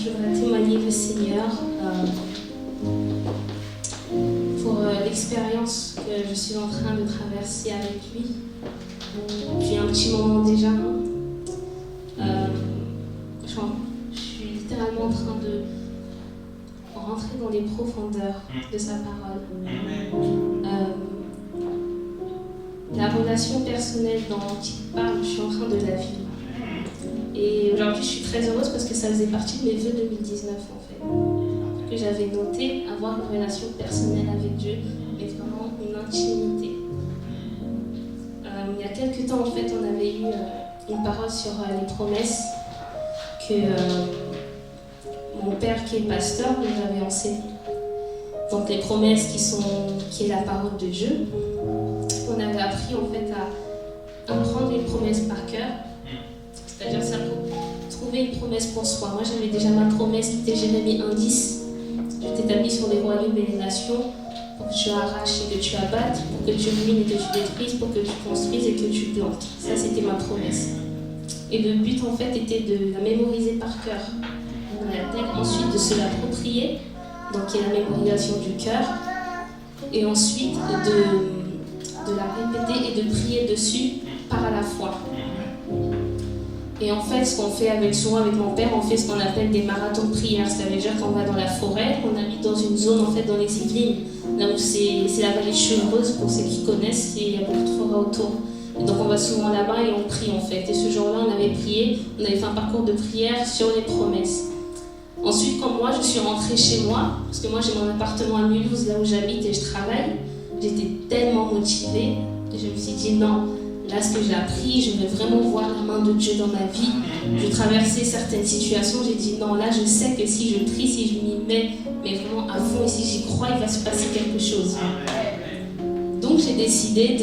je voudrais témoigner le Seigneur pour l'expérience que je suis en train de traverser avec lui depuis un petit moment déjà. Je suis littéralement en train de rentrer dans les profondeurs de sa parole. La relation personnelle dont il parle, je suis en train de la vivre. Et aujourd'hui, je suis très heureuse parce que ça faisait partie de mes vœux 2019 en fait. Que j'avais noté, avoir une relation personnelle avec Dieu, mais vraiment une intimité. Il y a quelques temps en fait, on avait eu une parole sur les promesses que mon père qui est pasteur nous avait enseignées. Donc les promesses qui est la parole de Dieu. On avait appris en fait à prendre une promesse par cœur. C'est-à-dire ça pour trouver une promesse pour soi. Moi j'avais déjà ma promesse qui était Jérémie 1:10. Je t'établis sur les royaumes et les nations pour que tu arraches et que tu abattes, pour que tu ruines et que tu détruises, pour que tu construises et que tu plantes. Ça c'était ma promesse. Et le but en fait était de la mémoriser par cœur dans la tête, ensuite de se l'approprier, donc qui est la mémorisation du cœur, et ensuite de la répéter et de prier dessus par la foi. Et en fait, ce qu'on fait souvent avec mon père, on fait ce qu'on appelle des marathons de prière. Ça veut dire qu'on va dans la forêt, on habite dans une zone en fait dans les Yvelines, là où c'est la vallée de Chevreuse pour ceux qui connaissent, et il y a beaucoup de forêts autour. Et donc on va souvent là-bas et on prie en fait. Et ce jour-là, on avait prié, on avait fait un parcours de prière sur les promesses. Ensuite, comme moi, je suis rentrée chez moi, parce que moi j'ai mon appartement à Mulhouse, là où j'habite et je travaille. J'étais tellement motivée que je me suis dit non. Là, ce que j'ai appris, je veux vraiment voir la main de Dieu dans ma vie. Je traversais certaines situations, j'ai dit non, là, je sais que si je prie, si je m'y mets, mais vraiment à fond, et si j'y crois, il va se passer quelque chose. Donc, j'ai décidé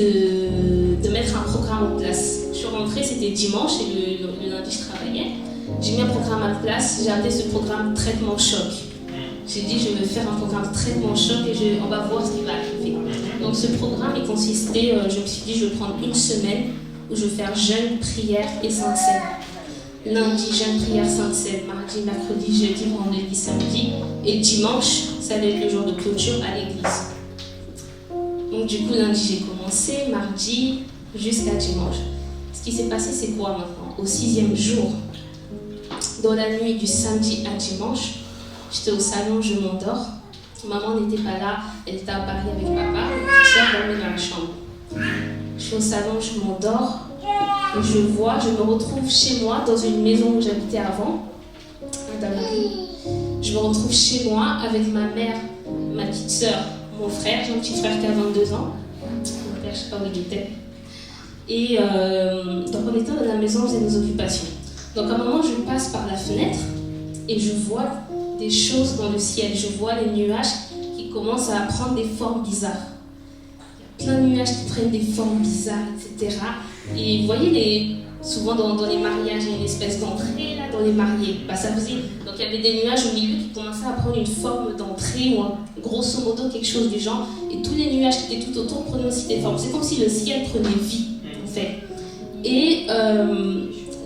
de mettre un programme en place. Je suis rentrée, c'était dimanche, et le lundi, je travaillais. J'ai mis un programme en place, j'ai appelé ce programme Traitement Choc. J'ai dit, je vais faire un programme Traitement Choc et on va voir ce qui va arriver. Donc ce programme, il consistait, je me suis dit, je vais prendre une semaine où je vais faire jeûne, prière et sainte seine. Lundi, jeûne, prière, sainte seine. Mardi, mercredi, jeudi, vendredi, samedi. Et dimanche, ça allait être le jour de clôture à l'église. Donc du coup, lundi, j'ai commencé, mardi, jusqu'à dimanche. Ce qui s'est passé, c'est quoi maintenant? Au 6e jour, dans la nuit du samedi à dimanche, j'étais au salon, je m'endors. Maman n'était pas là, elle était à Paris avec papa. Ma petite soeur dormait dans la chambre. Je suis au salon, je m'endors. Et je me retrouve chez moi, dans une maison où j'habitais avant, à Damary. Je me retrouve chez moi avec ma mère, ma petite soeur, mon frère. J'ai un petit frère qui a 22 ans. Mon père, je ne sais pas où il était. Et donc on était dans la maison, on faisait nos occupations. Donc à un moment, je passe par la fenêtre et je vois des choses dans le ciel. Je vois les nuages qui commencent à prendre des formes bizarres. Il y a plein de nuages qui prennent des formes bizarres, etc. Et vous voyez, souvent dans les mariages, il y a une espèce d'entrée là, dans les mariés. Ça faisait... Donc il y avait des nuages au milieu qui commençaient à prendre une forme d'entrée ou grosso modo quelque chose du genre. Et tous les nuages qui étaient tout autour prenaient aussi des formes. C'est comme si le ciel prenait vie, en fait. Et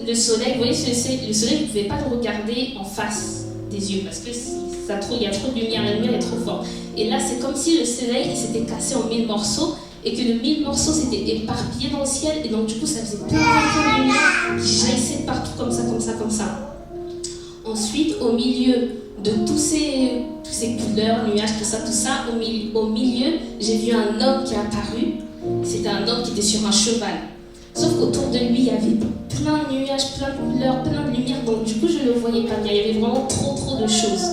le soleil, vous voyez, le soleil, vous ne pouvez pas le regarder en face des yeux parce que il y a trop de lumière, la lumière est trop forte. Et là, c'est comme si le soleil s'était cassé en 1000 morceaux et que le 1000 morceaux s'étaient éparpillés dans le ciel et donc du coup, ça faisait plein de lumière qui jaillissait partout comme ça, comme ça, comme ça. Ensuite, au milieu de tous ces couleurs, nuages, tout ça, au milieu, j'ai vu un homme qui est apparu. C'était un homme qui était sur un cheval. Sauf qu'autour de lui, il y avait plein de nuages, plein de couleurs, plein de lumière. Donc du coup, je ne le voyais pas bien. Il y avait vraiment trop de choses.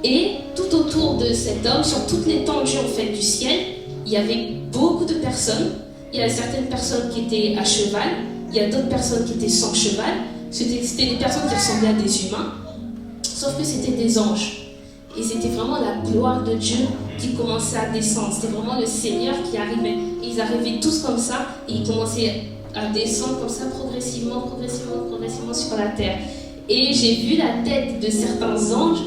Et tout autour de cet homme, sur toute l'étendue en fait du ciel, il y avait beaucoup de personnes. Il y a certaines personnes qui étaient à cheval. Il y a d'autres personnes qui étaient sans cheval. C'était des personnes qui ressemblaient à des humains. Sauf que c'était des anges. Et c'était vraiment la gloire de Dieu qui commençait à descendre. C'était vraiment le Seigneur qui arrivait. Et ils arrivaient tous comme ça et ils commençaient à descendre comme ça progressivement sur la terre. Et j'ai vu la tête de certains anges.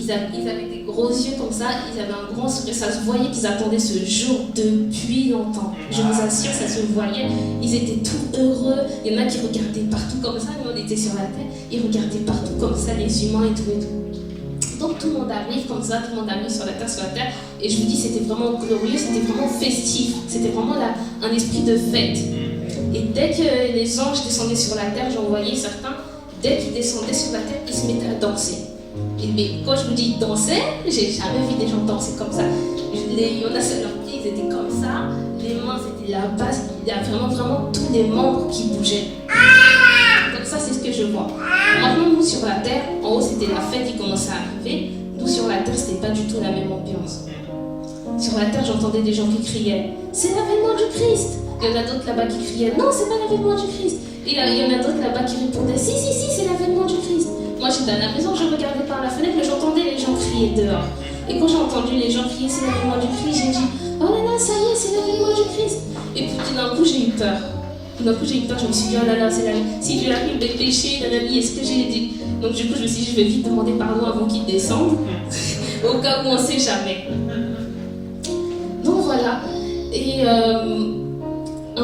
ils avaient des gros yeux comme ça, ils avaient un grand sourire, ça se voyait qu'ils attendaient ce jour depuis longtemps. Je vous assure, ça se voyait, ils étaient tout heureux. Il y en a qui regardaient partout comme ça, nous on était sur la terre, ils regardaient partout comme ça, les humains et tout et tout. Donc tout le monde arrive comme ça, tout le monde arrive sur la terre, et je vous dis, c'était vraiment glorieux, c'était vraiment festif, c'était vraiment un esprit de fête. Et dès que les anges descendaient sur la terre, j'en voyais certains, dès qu'ils descendaient sur la terre, ils se mettaient à danser. Mais quand je vous dis danser, j'ai jamais vu des gens danser comme ça. Il y en a sur leurs pieds, ils étaient comme ça, les mains c'était la base, il y a vraiment tous les membres qui bougeaient. Donc ça c'est ce que je vois. Maintenant nous sur la terre, en haut c'était la fête qui commençait à arriver, nous sur la terre c'était pas du tout la même ambiance. Sur la terre j'entendais des gens qui criaient « C'est l'avènement du Christ !» Il y en a d'autres là-bas qui criaient « Non, c'est pas l'avènement du Christ !» Et il y en a d'autres là-bas qui répondaient « Si, c'est l'avènement du Christ !» Moi j'étais à la maison, je regardais par la fenêtre, mais j'entendais les gens crier dehors. Et quand j'ai entendu les gens crier c'est l'avènement du Christ, j'ai dit oh là là, ça y est, c'est l'avènement du Christ. Et puis d'un coup j'ai eu peur. Je me suis dit oh là là, c'est la... si je lui arrive des péchés, est-ce que j'ai dit. Donc du coup je me suis dit je vais vite demander pardon avant qu'il descende, au cas où on ne sait jamais. Donc voilà. Et un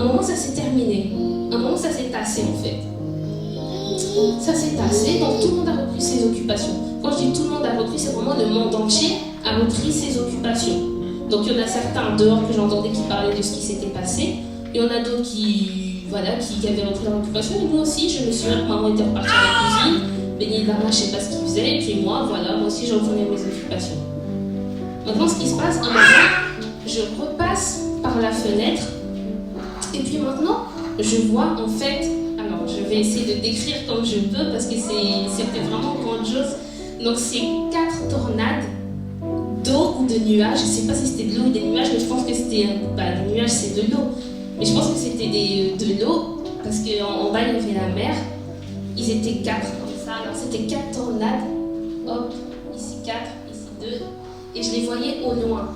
moment ça s'est terminé. Un moment ça s'est tassé en fait. Ça s'est tassé, donc tout le monde a repris ses occupations. Quand je dis tout le monde a repris, c'est vraiment le monde entier a repris ses occupations. Donc il y en a certains dehors que j'entendais qui parlaient de ce qui s'était passé. Il y en a d'autres qui avaient repris leur occupation. Et moi aussi, je me souviens que maman était repartie à la cuisine. Béni Dana, je ne sais pas ce qu'il faisait. Et puis moi aussi, je reprenais mes occupations. Maintenant, ce qui se passe, un moment, je repasse par la fenêtre. Et puis maintenant, je vois en fait... Alors, je vais essayer de décrire comme je peux parce que c'était vraiment grandiose. Donc, c'est 4 tornades d'eau ou de nuages. Je ne sais pas si c'était de l'eau ou des nuages, mais je pense que c'était... des nuages, c'est de l'eau. Mais je pense que c'était de l'eau parce qu'en bas, il y avait la mer. Ils étaient 4 comme ça. Alors, c'était 4 tornades. Hop, ici 4, ici 2. Et je les voyais au loin.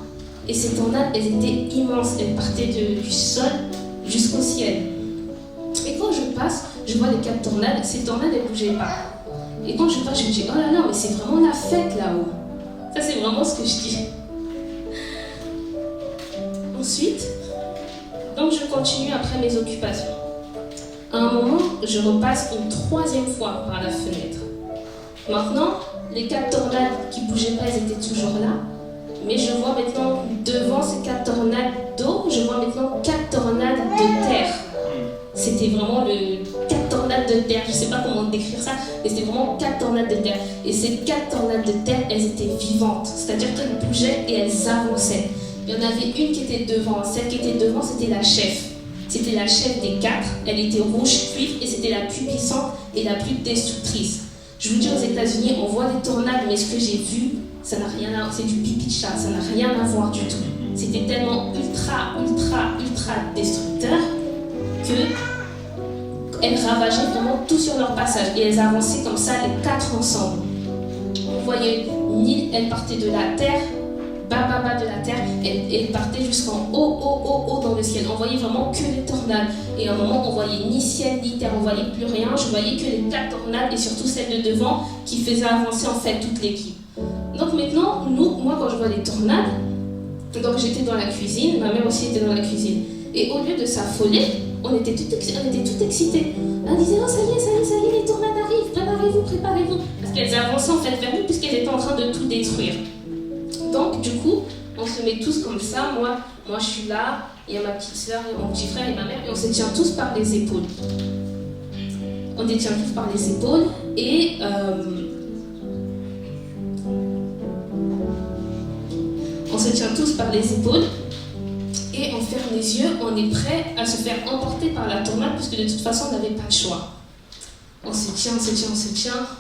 Et ces tornades, elles étaient immenses. Elles partaient du sol jusqu'au ciel. Et quand je passe, je vois les 4 tornades. Ces tornades, elles ne bougeaient pas. Et quand je passe, je me dis, oh là là, mais c'est vraiment la fête là-haut. Ça, c'est vraiment ce que je dis. Ensuite, donc je continue après mes occupations. À un moment, je repasse une 3e fois par la fenêtre. Maintenant, les 4 tornades qui ne bougeaient pas, elles étaient toujours là. Mais je vois maintenant, devant ces 4 tornades d'eau, je vois maintenant 4 tornades de terre. C'était vraiment 4 tornades de terre. Je ne sais pas comment décrire ça, mais c'était vraiment 4 tornades de terre. Et ces 4 tornades de terre, elles étaient vivantes. C'est-à-dire qu'elles bougeaient et elles avançaient. Il y en avait une qui était devant. Celle qui était devant, c'était la chef. C'était la chef des 4. Elle était rouge cuivre et c'était la plus puissante et la plus destructrice. Je vous dis, aux États-Unis, on voit des tornades, mais ce que j'ai vu, ça n'a rien à voir. C'est du pipi de chat, ça n'a rien à voir du tout. C'était tellement ultra destructeur qu'elles ravageaient vraiment tout sur leur passage. Et elles avançaient comme ça, les 4 ensemble. Vous voyez, Nil, elle partait de la terre, bas de la terre, elle partait jusqu'en haut dans le ciel. On voyait vraiment que les tornades. Et à un moment, on voyait ni ciel, ni terre, on voyait plus rien. Je voyais que les 4 tornades et surtout celle de devant qui faisaient avancer en fait toute l'équipe. Donc maintenant, moi quand je vois les tornades, donc j'étais dans la cuisine, ma mère aussi était dans la cuisine. Et au lieu de s'affoler, on était tout excités. On disait, oh ça y est, les tornades arrivent, préparez-vous. Parce qu'elles avançaient en fait vers nous puisqu'elles étaient en train de tout détruire. Donc du coup, on se met tous comme ça. Moi je suis là, il y a ma petite soeur, il y a mon petit frère et ma mère, et on se tient tous par les épaules. On les tient tous par les épaules et on se tient tous par les épaules et on ferme les yeux, on est prêt à se faire emporter par la tornade puisque de toute façon on n'avait pas le choix. On se tient,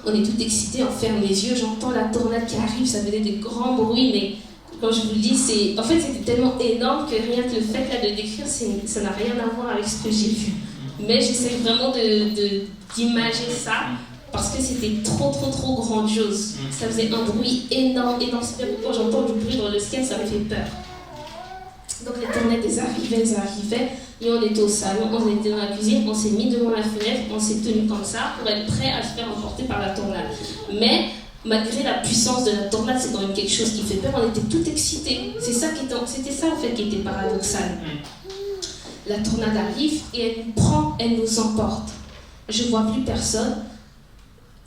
on est tout excités, on ferme les yeux, j'entends la tornade qui arrive, ça faisait des grands bruits, mais comme je vous le dis, en fait c'était tellement énorme que rien que le fait là de décrire, ça n'a rien à voir avec ce que j'ai vu. Mais j'essaie vraiment d'imager ça parce que c'était trop grandiose. Ça faisait un bruit énorme. C'est même quand j'entends du bruit dans le ciel, ça me fait peur. Donc les tornades, elles arrivaient. Et on était au salon, on était dans la cuisine, on s'est mis devant la fenêtre, on s'est tenu comme ça pour être prêt à se faire emporter par la tornade. Mais malgré la puissance de la tornade, c'est quand même quelque chose qui fait peur, on était tout excités. C'était ça en fait qui était paradoxal. La tornade arrive et elle nous prend, elle nous emporte. Je ne vois plus personne.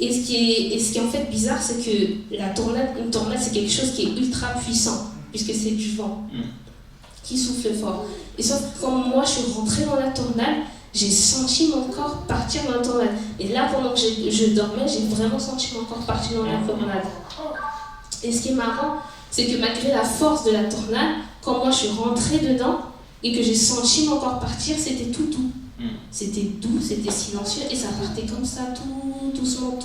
Et ce qui est en fait bizarre, c'est que une tornade, c'est quelque chose qui est ultra puissant, puisque c'est du vent qui souffle fort. Et sauf que quand moi je suis rentrée dans la tornade, j'ai senti mon corps partir dans la tornade. Et là, pendant que je dormais, j'ai vraiment senti mon corps partir dans la tornade. Et ce qui est marrant, c'est que malgré la force de la tornade, quand moi je suis rentrée dedans et que j'ai senti mon corps partir, c'était tout doux. C'était doux, c'était silencieux et ça partait comme ça, tout doucement,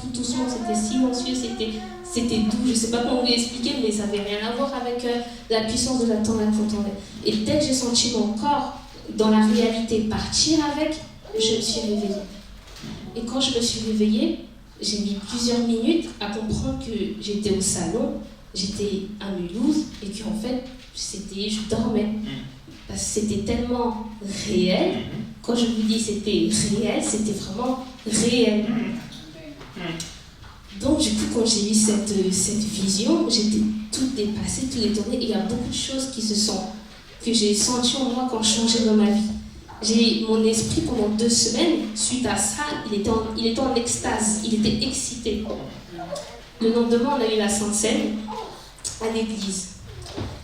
c'était silencieux, c'était doux. Je ne sais pas comment vous l'expliquer, mais ça n'avait rien à voir avec la puissance de la tornade qu'on entendait. Et dès que j'ai senti mon corps dans la réalité partir avec, je me suis réveillée. Et quand je me suis réveillée, j'ai mis plusieurs minutes à comprendre que j'étais au salon, j'étais à Mulhouse et qu'en fait, je dormais. Parce que c'était tellement réel. Quand je vous dis c'était réel, c'était vraiment réel. Donc du coup, quand j'ai eu cette vision, j'étais toute dépassée, tout détournée. Et il y a beaucoup de choses que j'ai senties en moi quand je changeais dans ma vie. Mon esprit, pendant 2 semaines, suite à ça, il était en extase, il était excité. Le lendemain, on a eu la Sainte Seine à l'église.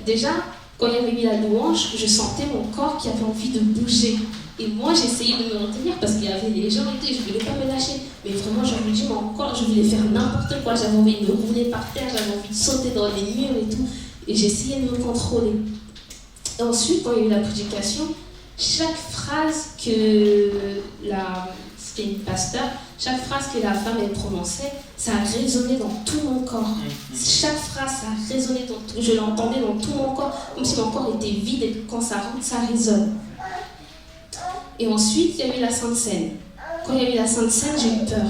Déjà, quand il y avait eu la louange, je sentais mon corps qui avait envie de bouger. Et moi, j'essayais de me retenir parce qu'il y avait des gens et tout, je ne voulais pas me lâcher. Mais vraiment, je me dis, mon corps, je voulais faire n'importe quoi. J'avais envie de me rouler par terre, j'avais envie de sauter dans les murs et tout. Et j'essayais de me contrôler. Et ensuite, quand il y a eu la prédication, chaque phrase que c'était une pasteur, chaque phrase que la femme elle prononçait, ça a résonné dans tout mon corps. Chaque phrase, ça a résonné dans tout, je l'entendais dans tout mon corps, comme si mon corps était vide et quand ça rentre, ça résonne. Et ensuite, il y a eu la Sainte Seine. Quand il y a eu la Sainte Seine, j'ai eu peur.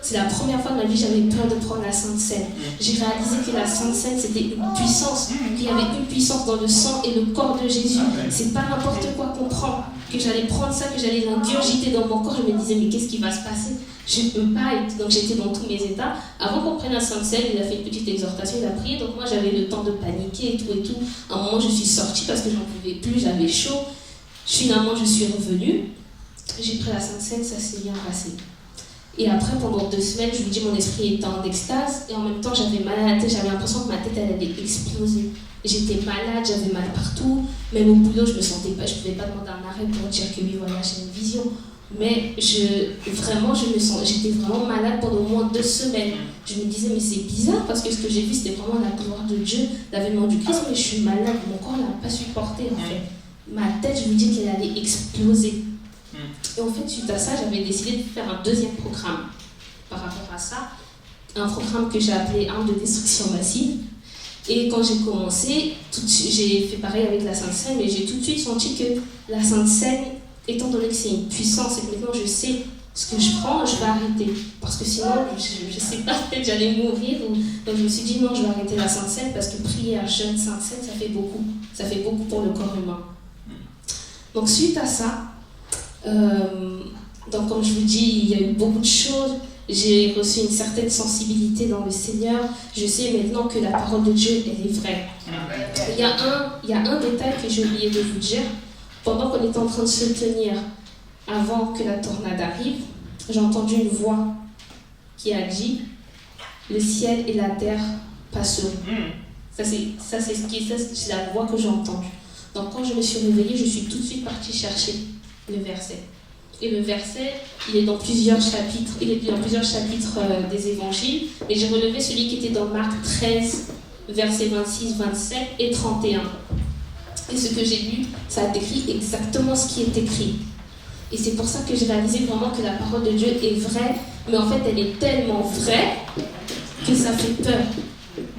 C'est la première fois de ma vie que j'avais peur de prendre la Sainte Seine. J'ai réalisé que la Sainte Seine, c'était une puissance, qu'il y avait une puissance dans le sang et le corps de Jésus. C'est pas n'importe quoi qu'on prend, que j'allais prendre ça, que j'allais l'ingurgiter dans mon corps. Je me disais, mais qu'est-ce qui va se passer? Je ne peux pas être. Donc j'étais dans tous mes états. Avant qu'on prenne la Sainte Seine, il a fait une petite exhortation, il a prié. Donc moi, j'avais le temps de paniquer et tout et tout. À un moment, je suis sortie parce que j'en pouvais plus, j'avais chaud. Finalement, je suis revenue. J'ai pris la Sainte Seine, ça s'est bien passé. Et après, pendant 2 semaines, je vous dis, mon esprit était en extase et en même temps, j'avais mal à la tête, j'avais l'impression que ma tête, elle allait exploser. J'étais malade, j'avais mal partout, même au boulot, je me sentais pas, je pouvais pas demander un arrêt pour dire que oui, voilà, j'ai une vision. Mais j'étais vraiment malade pendant au moins 2 semaines. Je me disais, mais c'est bizarre parce que ce que j'ai vu, c'était vraiment la gloire de Dieu, l'avènement du Christ, mais je suis malade, mon corps n'a pas supporté en fait. Ma tête, je me dis qu'elle allait exploser. Et en fait, suite à ça, j'avais décidé de faire un 2e programme par rapport à ça. Un programme que j'ai appelé Armes de destruction massive. Et quand j'ai commencé, j'ai fait pareil avec la Sainte Seine, mais j'ai tout de suite senti que la Sainte Seine, étant donné que c'est une puissance et que maintenant je sais ce que je prends, je vais arrêter. Parce que sinon, je ne sais pas, peut-être j'allais mourir. Donc je me suis dit non, je vais arrêter la Sainte Seine parce que prière, jeûne, Sainte Seine, ça fait beaucoup. Ça fait beaucoup pour le corps humain. Donc suite à ça, donc comme je vous dis, il y a eu beaucoup de choses. J'ai reçu une certaine sensibilité dans le Seigneur. Je sais maintenant que la parole de Dieu, elle est vraie. Il y a un détail que j'ai oublié de vous dire. Pendant qu'on était en train de se tenir, avant que la tornade arrive, j'ai entendu une voix qui a dit « Le ciel et la terre passeront ». Ça, c'est la voix que j'ai entendue. Donc quand je me suis réveillée, je suis tout de suite partie chercher le verset. Et le verset, il est dans plusieurs chapitres, des évangiles, mais j'ai relevé celui qui était dans Marc 13, versets 26, 27 et 31. Et ce que j'ai lu, ça a décrit exactement ce qui est écrit. Et c'est pour ça que j'ai réalisé vraiment que la parole de Dieu est vraie, mais en fait elle est tellement vraie que ça fait peur.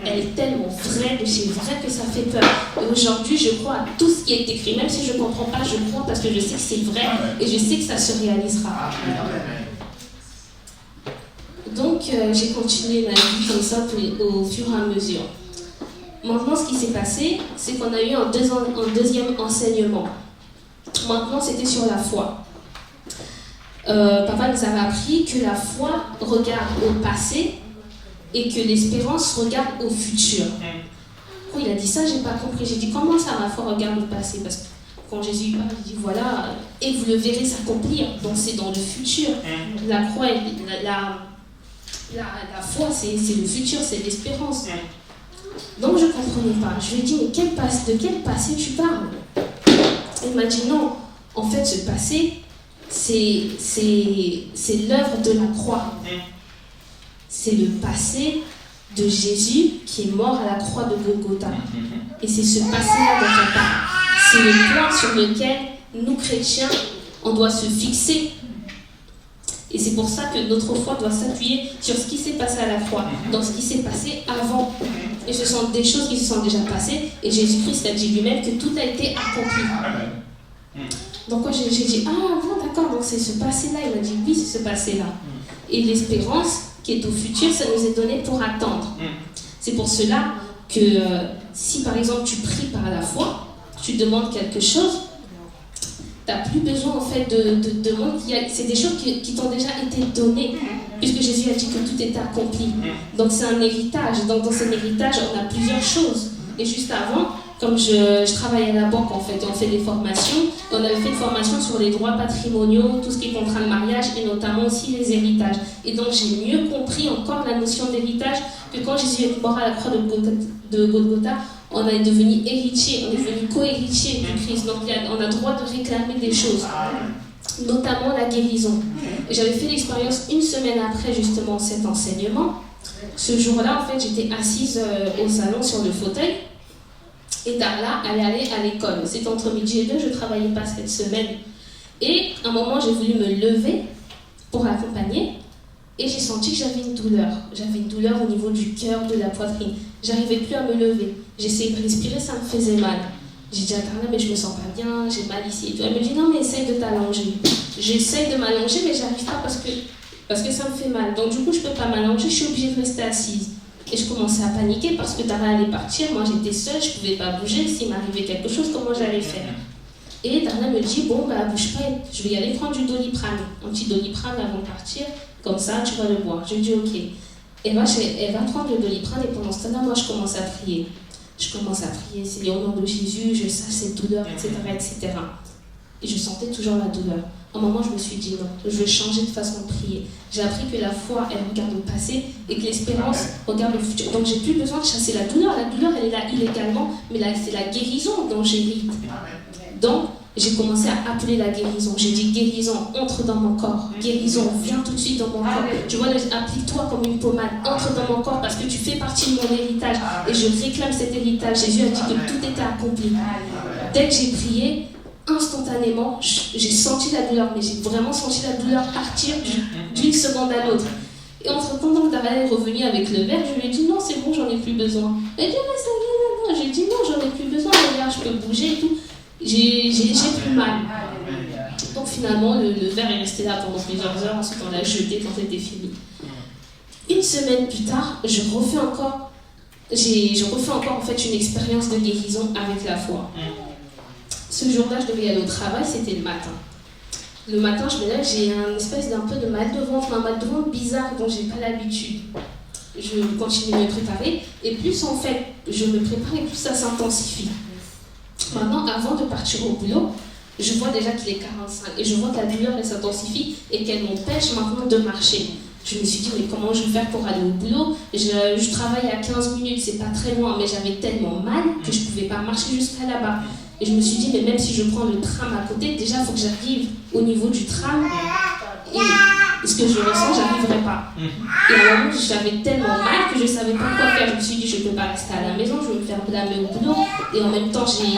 Elle est tellement vraie de chez vrai que ça fait peur. Et aujourd'hui, je crois à tout ce qui est écrit. Même si je ne comprends pas, je crois parce que je sais que c'est vrai et je sais que ça se réalisera. Donc, j'ai continué ma vie comme ça au fur et à mesure. Maintenant, ce qui s'est passé, c'est qu'on a eu un deuxième enseignement. Maintenant, c'était sur la foi. Papa nous avait appris que la foi regarde au passé et que l'espérance regarde au futur. Quand il a dit ça, j'ai pas compris. J'ai dit comment ça, ma foi regarde au passé? Parce que quand Jésus parle, il dit voilà, et vous le verrez s'accomplir. Donc c'est dans le futur. La croix, la foi, c'est le futur, c'est l'espérance. Donc je ne comprenais pas. Je lui ai dit, mais de quel passé tu parles? Il m'a dit non, en fait ce passé, c'est l'œuvre de la croix. C'est le passé de Jésus qui est mort à la croix de Golgotha. Et c'est ce passé-là dont on parle. C'est le point sur lequel nous, chrétiens, on doit se fixer. Et c'est pour ça que notre foi doit s'appuyer sur ce qui s'est passé à la croix, dans ce qui s'est passé avant. Et ce sont des choses qui se sont déjà passées. Et Jésus-Christ a dit lui-même que tout a été accompli. Donc moi j'ai dit, ah bon d'accord, donc c'est ce passé-là. Il m'a dit, oui, c'est ce passé-là. Et l'espérance qui est au futur, ça nous est donné pour attendre. C'est pour cela que si par exemple tu pries par la foi, tu demandes quelque chose, tu n'as plus besoin en fait de demander. C'est des choses qui t'ont déjà été données, puisque Jésus a dit que tout était accompli. Donc c'est un héritage. Donc dans cet héritage, on a plusieurs choses. Et juste avant, comme je travaillais à la banque en fait, on fait des formations. On avait fait une formation sur les droits patrimoniaux, tout ce qui est contrat de mariage et notamment aussi les héritages. Et donc j'ai mieux compris encore la notion d'héritage que quand Jésus est mort à la croix de Golgotha, on est devenu héritier, on est devenu co-héritier du Christ. Donc on a le droit de réclamer des choses, notamment la guérison. Et j'avais fait l'expérience une semaine après justement cet enseignement. Ce jour-là, en fait, j'étais assise au salon sur le fauteuil. Et Darla, elle est allée à l'école. C'était entre midi et 2, je ne travaillais pas cette semaine. Et à un moment, j'ai voulu me lever pour l'accompagner. Et j'ai senti que j'avais une douleur. J'avais une douleur au niveau du cœur, de la poitrine. J'arrivais plus à me lever. J'essayais de respirer, ça me faisait mal. J'ai dit à Darla, mais je me sens pas bien, j'ai mal ici. Et tout. Elle me dit, non, mais essaye de t'allonger. J'essaye de m'allonger, mais j'arrive pas parce que ça me fait mal. Donc du coup, je peux pas m'allonger, je suis obligée de rester assise. Et je commençais à paniquer parce que Darla allait partir. Moi, j'étais seule, je ne pouvais pas bouger. S'il m'arrivait quelque chose, comment j'allais faire? Et Darla me dit, bon, bah, bouge pas, je vais y aller prendre du Doliprane. Un petit Doliprane avant de partir, comme ça, tu vas le boire. Je dis, ok. Et moi, elle va prendre le Doliprane et pendant ce temps-là, moi, je commence à prier. Je commence à prier, Seigneur, au nom de Jésus, je sache cette douleur, etc., etc. Et je sentais toujours la douleur. À un moment, je me suis dit non, je vais changer de façon de prier. J'ai appris que la foi, elle regarde le passé et que l'espérance regarde le futur. Donc, j'ai plus besoin de chasser la douleur. La douleur, elle est là illégalement, mais là, c'est la guérison dont j'hérite. Donc, j'ai commencé à appeler la guérison. J'ai dit guérison, entre dans mon corps. Guérison, viens tout de suite dans mon corps. Tu vois, applique-toi comme une pommade, entre dans mon corps parce que tu fais partie de mon héritage et je réclame cet héritage. Jésus a dit que tout était accompli. Dès que j'ai prié, instantanément, j'ai senti la douleur, mais j'ai vraiment senti la douleur partir d'une seconde à l'autre. Et entre-temps, donc, Darla est revenue avec le verre, je lui ai dit non, c'est bon, j'en ai plus besoin. Elle dit mais ça y est, non. J'ai dit non, j'en ai plus besoin, regarde, je peux bouger et tout. J'ai plus mal. Donc finalement, le verre est resté là pendant plusieurs heures, ensuite on l'a jeté quand c'était fini. Une semaine plus tard, je refais encore en fait une expérience de guérison avec la foi. Ce jour-là, je devais aller au travail, c'était le matin. Le matin, je me lève, j'ai un espèce d'un peu de mal de ventre, un mal de ventre bizarre dont j'ai pas l'habitude. Je continue de me préparer, et plus en fait, je me prépare et plus ça s'intensifie. Maintenant, avant de partir au boulot, je vois déjà qu'il est 45 et je vois que la douleur elle s'intensifie et qu'elle m'empêche maintenant de marcher. Je me suis dit, mais comment je vais faire pour aller au boulot? Je travaille à 15 minutes, c'est pas très loin, mais j'avais tellement mal que je pouvais pas marcher jusqu'à là-bas. Et je me suis dit, mais même si je prends le tram à côté, déjà il faut que j'arrive au niveau du tram. Et ce que je ressens, j'arriverai pas. Et à un moment, j'avais tellement mal que je savais pas quoi faire. Je me suis dit, je peux pas rester à la maison, je vais me faire blâmer au boulot. Et en même temps, j'ai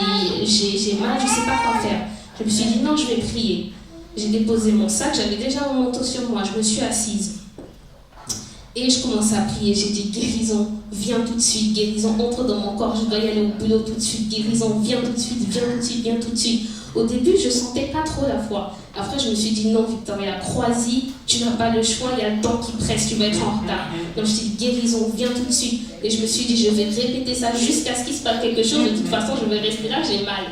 mal, je sais pas quoi faire. Je me suis dit, non, je vais prier. J'ai déposé mon sac, j'avais déjà mon manteau sur moi, je me suis assise. Et je commençais à prier, j'ai dit guérison, viens tout de suite, guérison, entre dans mon corps, je dois y aller au boulot tout de suite, guérison, viens tout de suite, viens tout de suite, viens tout de suite. Au début, je ne sentais pas trop la foi. Après, je me suis dit non, Victoria, crois-y, tu n'as pas le choix, il y a le temps qui presse, tu vas être en retard. Donc je me suis dit guérison, viens tout de suite. Et je me suis dit, je vais répéter ça jusqu'à ce qu'il se passe quelque chose, de toute façon, je vais rester là, j'ai mal.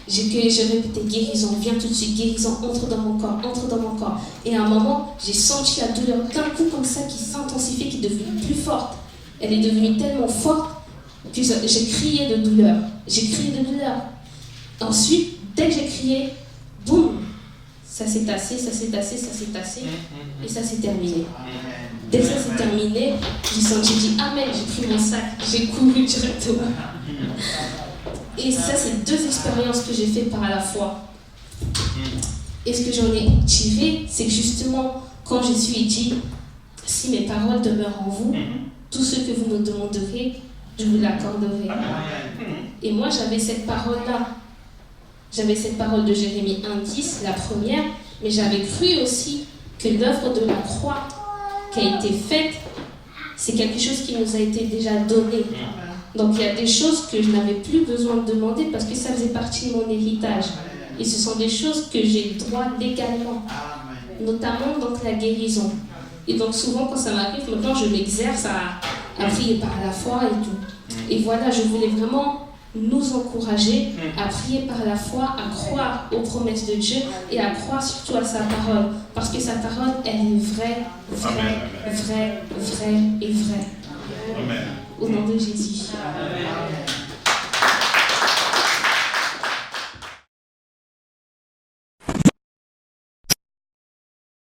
Je répétais guérison, viens tout de suite, guérison, entre dans mon corps, entre dans mon corps. Et à un moment, j'ai senti la douleur d'un coup comme ça qui s'intensifiait, qui devenait plus forte. elle est devenue tellement forte que j'ai crié de douleur. J'ai crié de douleur. Ensuite, dès que j'ai crié, boum, ça s'est tassé, ça s'est tassé, ça s'est tassé, et ça s'est terminé. Dès que ça s'est terminé, j'ai dit Amen, j'ai pris mon sac, j'ai couru directement. Et ça, c'est deux expériences que j'ai faites par la foi. Et ce que j'en ai tiré, c'est que justement, quand je suis dit, si mes paroles demeurent en vous, tout ce que vous me demanderez, je vous l'accorderai. Et moi, j'avais cette parole-là. J'avais cette parole de Jérémie 1,10, la première, mais j'avais cru aussi que l'œuvre de la croix qui a été faite, c'est quelque chose qui nous a été déjà donné. Donc il y a des choses que je n'avais plus besoin de demander parce que ça faisait partie de mon héritage. Et ce sont des choses que j'ai le droit légalement, notamment donc la guérison. Et donc souvent quand ça m'arrive, maintenant je m'exerce à prier par la foi et tout. Et voilà, je voulais vraiment nous encourager à prier par la foi, à croire aux promesses de Dieu et à croire surtout à sa parole. Parce que sa parole, elle est vraie, vraie, vraie, vraie et vraie. Au nom de Jésus.